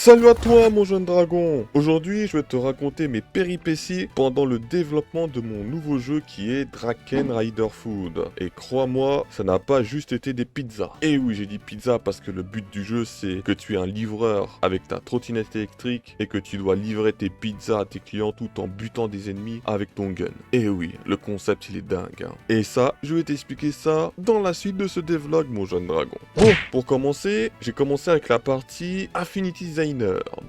Salut à toi mon jeune dragon. Aujourd'hui je vais te raconter mes péripéties pendant le développement de mon nouveau jeu qui est Draken Rider Food. Et crois-moi, ça n'a pas juste été des pizzas. Et oui, j'ai dit pizza parce que le but du jeu c'est que tu es un livreur avec ta trottinette électrique et que tu dois livrer tes pizzas à tes clients tout en butant des ennemis avec ton gun. Et oui, le concept il est dingue, hein. Et ça, je vais t'expliquer ça dans la suite de ce devlog mon jeune dragon. Bon, pour commencer, j'ai commencé avec la partie Affinity Designer,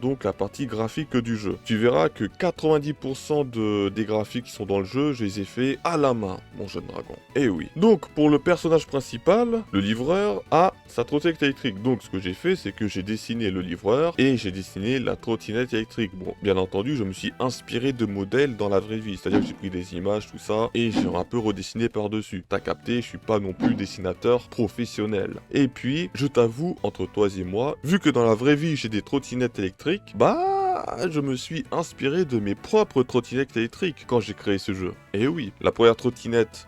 donc la partie graphique du jeu. Tu verras que 90% des graphiques qui sont dans le jeu, je les ai fait à la main, mon jeune dragon. Et oui. Donc, pour le personnage principal, le livreur a sa trottinette électrique. Donc, ce que j'ai fait, c'est que j'ai dessiné le livreur et j'ai dessiné la trottinette électrique. Bon, bien entendu, je me suis inspiré de modèles dans la vraie vie. C'est-à-dire que j'ai pris des images, tout ça, et j'ai un peu redessiné par-dessus. T'as capté, je suis pas non plus dessinateur professionnel. Et puis, je t'avoue, entre toi et moi, vu que dans la vraie vie, j'ai des trottinettes électriques, je me suis inspiré de mes propres trottinettes électriques quand j'ai créé ce jeu. Et oui, la première trottinette,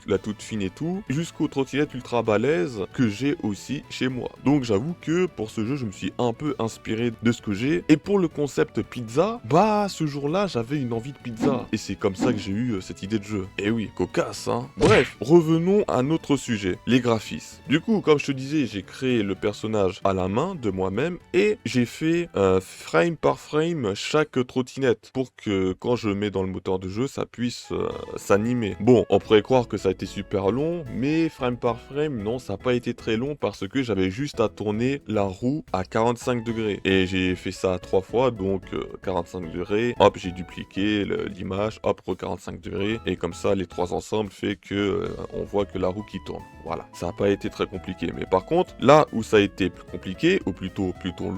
la toute fine et tout, jusqu'aux trottinettes ultra balèzes que j'ai aussi chez moi. Donc j'avoue que pour ce jeu, je me suis un peu inspiré de ce que j'ai. Et pour le concept pizza, ce jour-là, j'avais une envie de pizza. Et c'est comme ça que j'ai eu cette idée de jeu. Et oui, cocasse, hein. Bref, revenons à notre sujet, les graphismes. Du coup, comme je te disais, j'ai créé le personnage à la main de moi-même et j'ai fait frame par frame chaque trottinette pour que quand je le mets dans le moteur de jeu, ça puisse s'animer. Bon, on pourrait croire que ça a été super long, mais frame par frame, non, ça n'a pas été très long parce que j'avais juste à tourner la roue à 45 degrés. Et j'ai fait ça 3 fois, donc 45 degrés, hop, j'ai dupliqué l'image, hop, 45 degrés, et comme ça, les trois ensemble fait que on voit que la roue qui tourne. Voilà, ça n'a pas été très compliqué. Mais par contre, là où ça a été plus compliqué, ou plutôt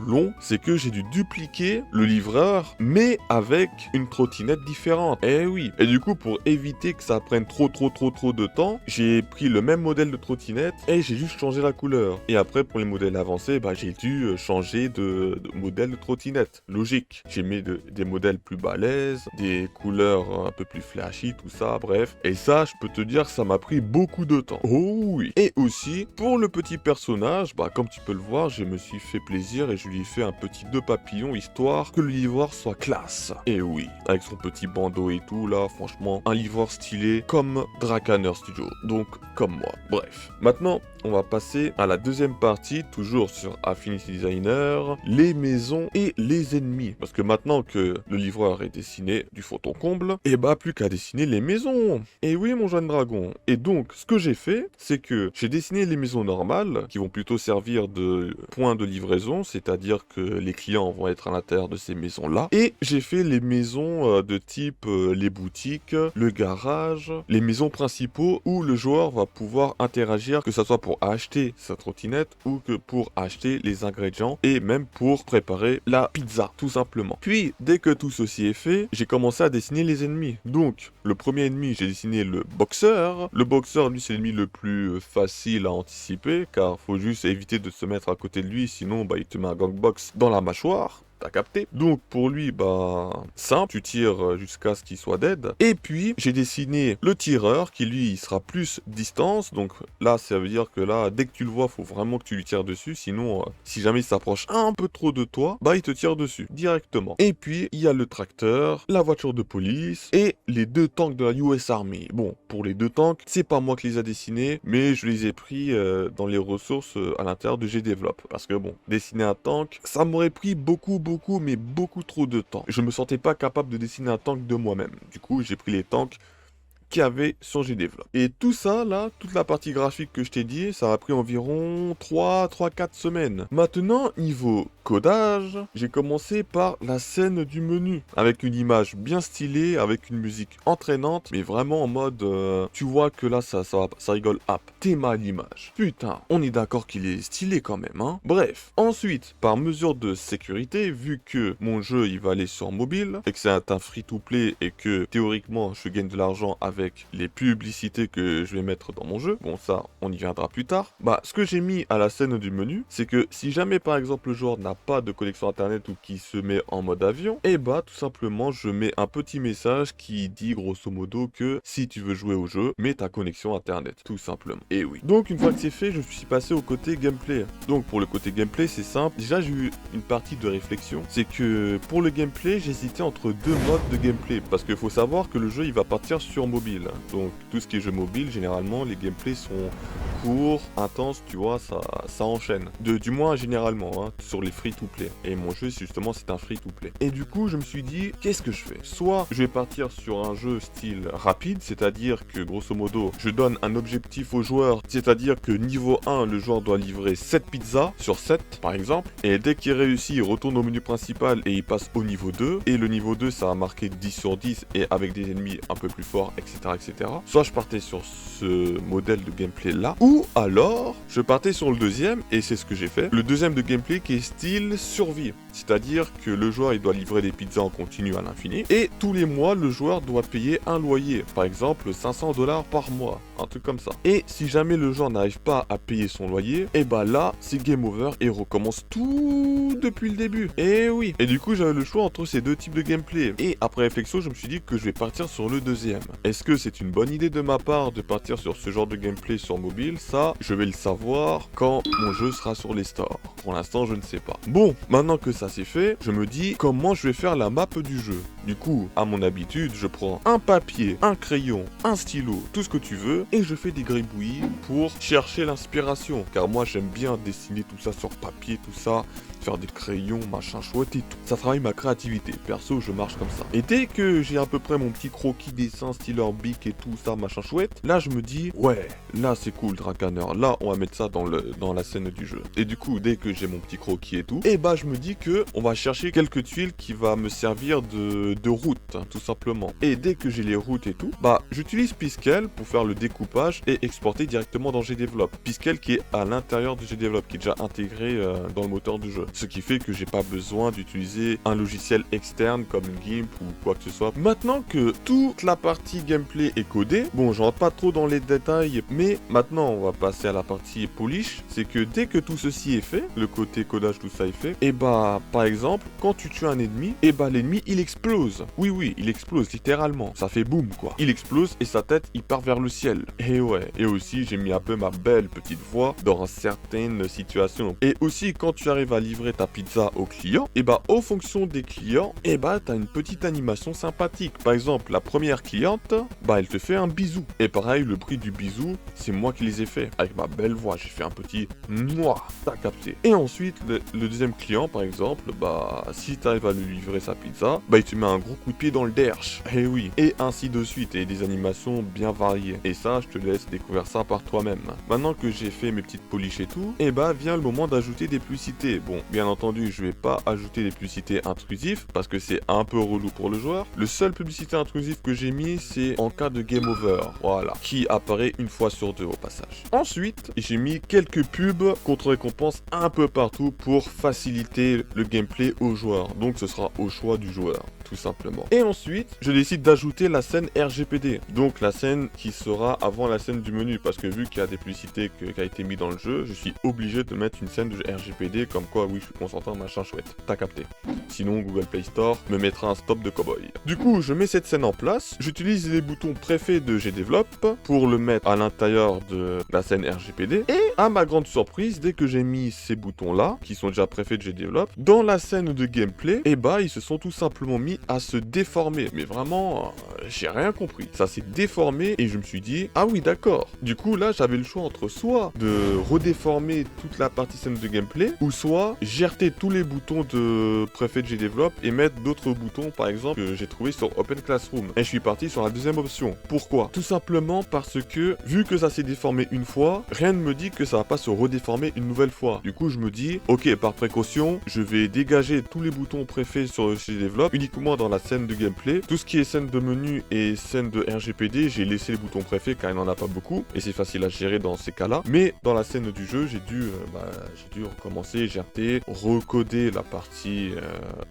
long, c'est que j'ai dû dupliquer le livreur, mais avec une trottinette différente. Eh oui. Et du coup, pour éviter que ça prenne trop de temps, j'ai pris le même modèle de trottinette et j'ai juste changé la couleur. Et après, pour les modèles avancés, j'ai dû changer de modèle de trottinette. Logique. J'ai mis des modèles plus balèzes, des couleurs un peu plus flashy, tout ça, bref. Et ça, je peux te dire, ça m'a pris beaucoup de temps. Oh oui. Et aussi, pour le petit personnage, comme tu peux le voir, je me suis fait plaisir et je lui ai fait un petit nœud papillon, histoire que le livreur soit classe. Et oui, avec son petit bandeau et tout, là, franchement, un livreur stylé comme Drakaner Studio, donc comme moi. Bref, maintenant on va passer à la deuxième partie, toujours sur Affinity Designer, les maisons et les ennemis. Parce que maintenant que le livreur est dessiné du fond en comble, plus qu'à dessiner les maisons. Et oui mon jeune dragon. Et donc ce que j'ai fait, c'est que j'ai dessiné les maisons normales, qui vont plutôt servir de point de livraison, c'est-à-dire que les clients vont être à l'intérieur de ces maisons-là. Et j'ai fait les maisons de type les boutiques, le garage, les maisons principaux où le joueur va pouvoir interagir, que ce soit pour acheter sa trottinette ou que pour acheter les ingrédients et même pour préparer la pizza, tout simplement. Puis, dès que tout ceci est fait, j'ai commencé à dessiner les ennemis. Donc, le premier ennemi, j'ai dessiné le boxeur. Le boxeur, lui, c'est l'ennemi le plus facile à anticiper, car faut juste éviter de se mettre à côté de lui, sinon, il te met un gangbox dans la mâchoire. T'as capté? Donc pour lui, simple, tu tires jusqu'à ce qu'il soit dead. Et puis, j'ai dessiné le tireur qui lui, il sera plus distance. Donc là, ça veut dire que là, dès que tu le vois, faut vraiment que tu lui tires dessus. Sinon, si jamais il s'approche un peu trop de toi, il te tire dessus directement. Et puis, il y a le tracteur, la voiture de police et les deux tanks de la US Army. Bon, pour les deux tanks, c'est pas moi qui les a dessinés, mais je les ai pris dans les ressources à l'intérieur de GDevelop. Parce que bon, dessiner un tank, ça m'aurait pris beaucoup trop de temps. Je me sentais pas capable de dessiner un tank de moi-même. Du coup, j'ai pris les tanks qu'il y avait sur GDevelop. Et tout ça, là, toute la partie graphique que je t'ai dit, ça a pris environ 3-4 semaines. Maintenant, niveau codage, j'ai commencé par la scène du menu, avec une image bien stylée, avec une musique entraînante, mais vraiment en mode, tu vois que là, ça rigole up. T'es mal l'image. Putain, on est d'accord qu'il est stylé quand même, hein. Bref, ensuite, par mesure de sécurité, vu que mon jeu, il va aller sur mobile, et que c'est un free-to-play, et que, théoriquement, je gagne de l'argent avec avec les publicités que je vais mettre dans mon jeu. Bon, ça, on y viendra plus tard. Bah, ce que j'ai mis à la scène du menu, c'est que si jamais par exemple le joueur n'a pas de connexion internet ou qui se met en mode avion, et bah tout simplement je mets un petit message qui dit grosso modo que si tu veux jouer au jeu, mets ta connexion internet, tout simplement. Et oui. Donc une fois que c'est fait, je suis passé au côté gameplay. Donc pour le côté gameplay, c'est simple. Déjà j'ai eu une partie de réflexion, c'est que pour le gameplay, j'hésitais entre deux modes de gameplay, parce qu'il faut savoir que le jeu il va partir sur mobile. Donc tout ce qui est jeu mobile, généralement les gameplays sont courts, intenses, tu vois, ça enchaîne. Du moins généralement, hein, sur les free-to-play. Et mon jeu justement c'est un free-to-play. Et du coup je me suis dit, qu'est-ce que je fais? Soit je vais partir sur un jeu style rapide, c'est-à-dire que grosso modo, je donne un objectif au joueur, c'est-à-dire que niveau 1, le joueur doit livrer 7 pizzas sur 7 par exemple, et dès qu'il réussit, il retourne au menu principal et il passe au niveau 2, et le niveau 2 ça va marquer 10 sur 10 et avec des ennemis un peu plus forts, etc. etc. Soit je partais sur ce modèle de gameplay là, ou alors je partais sur le deuxième, et c'est ce que j'ai fait, le deuxième de gameplay qui est style survie, c'est-à-dire que le joueur il doit livrer des pizzas en continu à l'infini, et tous les mois le joueur doit payer un loyer, par exemple 500 $ par mois, un truc comme ça. Et si jamais le joueur n'arrive pas à payer son loyer, et bah là c'est game over et recommence tout depuis le début. Et oui. Et du coup j'avais le choix entre ces deux types de gameplay. Et après réflexion je me suis dit que je vais partir sur le deuxième. Est-ce que c'est une bonne idée de ma part de partir sur ce genre de gameplay sur mobile? Ça je vais le savoir quand mon jeu sera sur les stores. Pour l'instant je ne sais pas. Bon, maintenant que ça c'est fait, je me dis comment je vais faire la map du jeu. Du coup, à mon habitude, je prends un papier, un crayon, un stylo, tout ce que tu veux, et je fais des gribouillis pour chercher l'inspiration. Car moi j'aime bien dessiner tout ça sur papier, tout ça, faire des crayons, machin chouette et tout. Ça travaille ma créativité. Perso, je marche comme ça. Et dès que j'ai à peu près mon petit croquis dessin, stylo bic et tout ça, machin chouette, là je me dis, ouais, là c'est cool Dracaner, là on va mettre ça dans la scène du jeu. Et du coup, dès que j'ai mon petit croquis et tout, et bah je me dis que on va chercher quelques tuiles qui va me servir de route, hein, tout simplement. Et dès que j'ai les routes et tout, bah j'utilise Piskel pour faire le découpage et exporter directement dans GDevelop. Piskel qui est à l'intérieur de GDevelop, qui est déjà intégré dans le moteur du jeu. Ce qui fait que j'ai pas besoin d'utiliser un logiciel externe comme GIMP ou quoi que ce soit. Maintenant que toute la partie gameplay est codée, bon je rentre pas trop dans les détails, mais maintenant on va passer à la partie polish. C'est que dès que tout ceci est fait, le côté codage tout ça est fait, et bah par exemple quand tu tues un ennemi, et bah l'ennemi il explose. Oui il explose littéralement, ça fait boum quoi. Il explose et sa tête il part vers le ciel. Et ouais, et aussi j'ai mis un peu ma belle petite voix dans certaines situations. Et aussi quand tu arrives à livrer ta pizza au client, et bah en fonction des clients, et bah t'as une petite animation sympathique. Par exemple la première cliente, bah elle te fait un bisou. Et pareil le prix du bisou, c'est moi qui les ai fait. Avec ma belle voix, j'ai fait un petit mouah, t'as capté. Et ensuite le deuxième client par exemple, bah si t'arrives à lui livrer sa pizza, bah il te met un gros coup de pied dans le derche. Et oui, et ainsi de suite, et des animations bien variées. Et ça je te laisse découvrir ça par toi-même. Maintenant que j'ai fait mes petites polish et tout, et bah vient le moment d'ajouter des publicités. Bon, bien entendu, je vais pas ajouter des publicités intrusives parce que c'est un peu relou pour le joueur. Le seul publicité intrusive que j'ai mis, c'est en cas de game over, voilà, qui apparaît une fois sur deux au passage. Ensuite, j'ai mis quelques pubs contre récompense un peu partout pour faciliter le gameplay aux joueurs. Donc ce sera au choix du joueur, tout simplement. Et ensuite, je décide d'ajouter la scène RGPD, donc la scène qui sera avant la scène du menu, parce que vu qu'il y a des publicités qui a été mis dans le jeu, je suis obligé de mettre une scène de RGPD comme quoi oui je suis consentant machin chouette. T'as capté. Sinon Google Play Store me mettra un stop de cowboy. Du coup, je mets cette scène en place, j'utilise les boutons préfets de GDevelop pour le mettre à l'intérieur de la scène RGPD, et à ma grande surprise, dès que j'ai mis ces boutons là, qui sont déjà préfets de GDevelop, dans la scène de gameplay, et bah ils se sont tout simplement mis à se déformer. Mais vraiment, j'ai rien compris. Ça s'est déformé et je me suis dit, ah oui d'accord. Du coup là, j'avais le choix entre soit de redéformer toute la partie scène de gameplay, ou soit jeter tous les boutons de préfet de GDevelop et mettre d'autres boutons, par exemple, que j'ai trouvé sur Open Classroom. Et je suis parti sur la deuxième option. Pourquoi? Tout simplement parce que, vu que ça s'est déformé une fois, rien ne me dit que ça va pas se redéformer une nouvelle fois. Du coup, je me dis, ok, par précaution, je vais dégager tous les boutons préfets sur GDevelop, uniquement moi dans la scène de gameplay. Tout ce qui est scène de menu et scène de RGPD, j'ai laissé les boutons préfets car il n'en a pas beaucoup et c'est facile à gérer dans ces cas-là. Mais dans la scène du jeu, j'ai dû recommencer, GRT, recoder la partie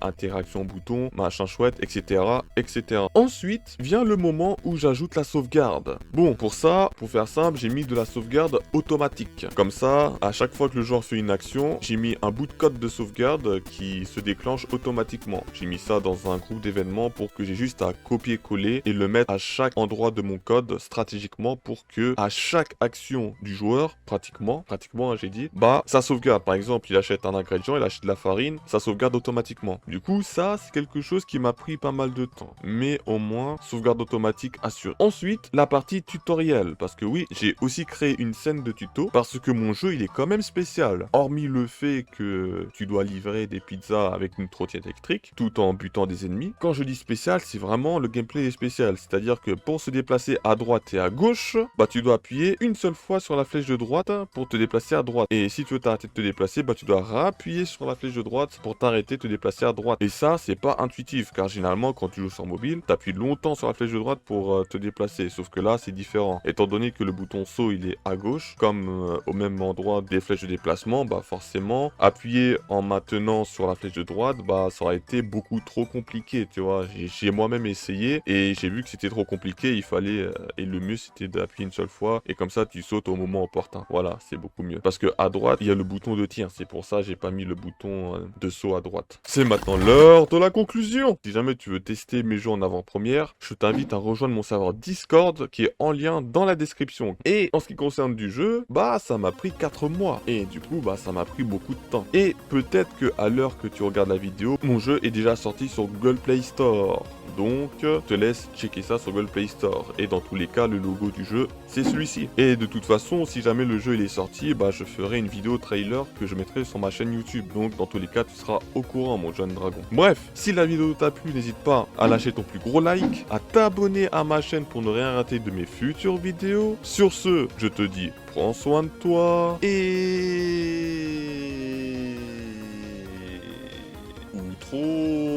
interaction bouton, machin chouette, etc., etc. Ensuite vient le moment où j'ajoute la sauvegarde. Bon, pour ça, pour faire simple, j'ai mis de la sauvegarde automatique. Comme ça, à chaque fois que le joueur fait une action, j'ai mis un bout de code de sauvegarde qui se déclenche automatiquement. J'ai mis ça dans un groupe d'événements pour que j'ai juste à copier-coller et le mettre à chaque endroit de mon code stratégiquement pour que à chaque action du joueur, pratiquement, hein, j'ai dit, bah ça sauvegarde. Par exemple, il achète un ingrédient, il achète de la farine, ça sauvegarde automatiquement. Du coup, ça c'est quelque chose qui m'a pris pas mal de temps, mais au moins sauvegarde automatique assurée. Ensuite, la partie tutoriel, parce que oui, j'ai aussi créé une scène de tuto parce que mon jeu il est quand même spécial. Hormis le fait que tu dois livrer des pizzas avec une trottinette électrique tout en butant des ennemis. Quand je dis spécial, c'est vraiment le gameplay est spécial, c'est-à-dire que pour se déplacer à droite et à gauche, bah tu dois appuyer une seule fois sur la flèche de droite pour te déplacer à droite. Et si tu veux t'arrêter de te déplacer, bah tu dois rappuyer sur la flèche de droite pour t'arrêter de te déplacer à droite. Et ça, c'est pas intuitif, car généralement quand tu joues sur mobile, t'appuies longtemps sur la flèche de droite pour te déplacer. Sauf que là, c'est différent. Étant donné que le bouton saut, il est à gauche, comme au même endroit des flèches de déplacement, bah forcément, appuyer en maintenant sur la flèche de droite, bah ça aurait été beaucoup trop compliqué, tu vois. J'ai moi-même essayé et j'ai vu que c'était trop compliqué, il fallait, et le mieux c'était d'appuyer une seule fois, et comme ça tu sautes au moment opportun. Voilà, c'est beaucoup mieux. Parce que à droite, il y a le bouton de tir, c'est pour ça j'ai pas mis le bouton de saut à droite. C'est maintenant l'heure de la conclusion. Si jamais tu veux tester mes jeux en avant-première, je t'invite à rejoindre mon serveur Discord qui est en lien dans la description. Et en ce qui concerne du jeu, bah ça m'a pris 4 mois. Et du coup, bah ça m'a pris beaucoup de temps. Et peut-être que à l'heure que tu regardes la vidéo, mon jeu est déjà sorti sur Google Play Store. Donc, je te laisse checker ça sur Google Play Store. Et dans tous les cas, le logo du jeu, c'est celui-ci. Et de toute façon, si jamais le jeu il est sorti, bah je ferai une vidéo trailer que je mettrai sur ma chaîne YouTube. Donc, dans tous les cas, tu seras au courant, mon jeune dragon. Bref, si la vidéo t'a plu, n'hésite pas à lâcher ton plus gros like, à t'abonner à ma chaîne pour ne rien rater de mes futures vidéos. Sur ce, je te dis, prends soin de toi et... Outro.